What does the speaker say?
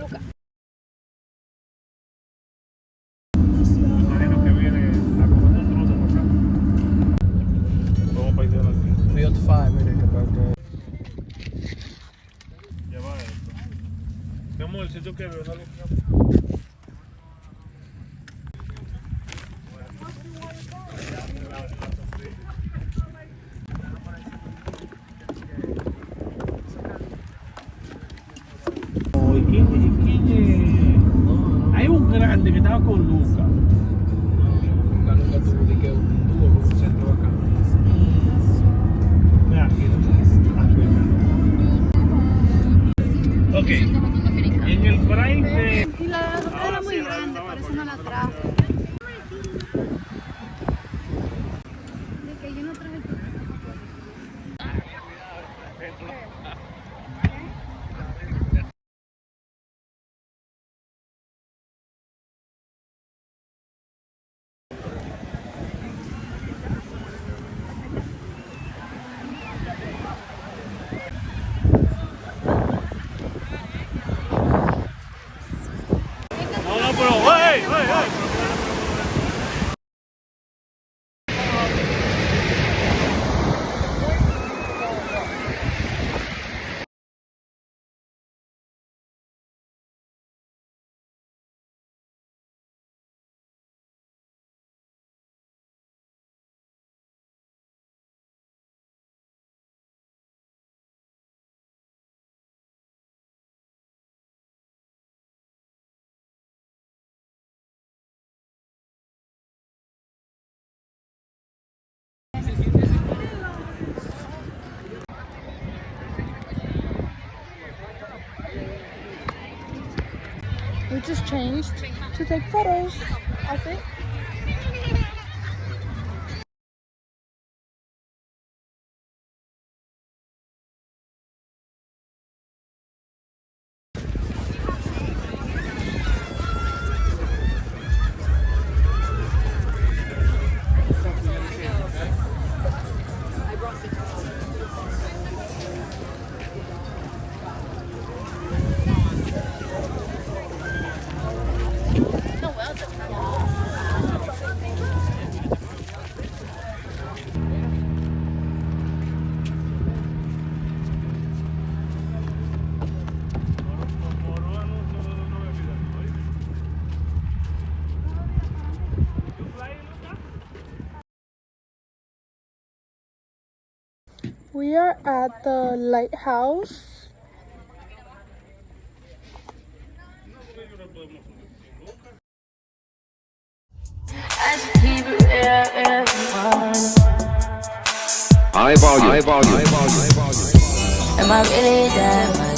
Luca. Imagino que viene a comer un trozo por acá. Vamos para ir aquí. Field 5, mire que para que... Ya va esto. Mi amor, si tú quieres, dale. Hay un grande que estaba con Luca. Nunca tuvo de que tuvo un centro acá. Mira aquí. Ok. En el prime de... Y la otra era muy grande, por eso no la trajo. De que yo no traje el... No, pero, hey. We just changed to take photos of it. We are at the lighthouse. High volume. Am I really that much?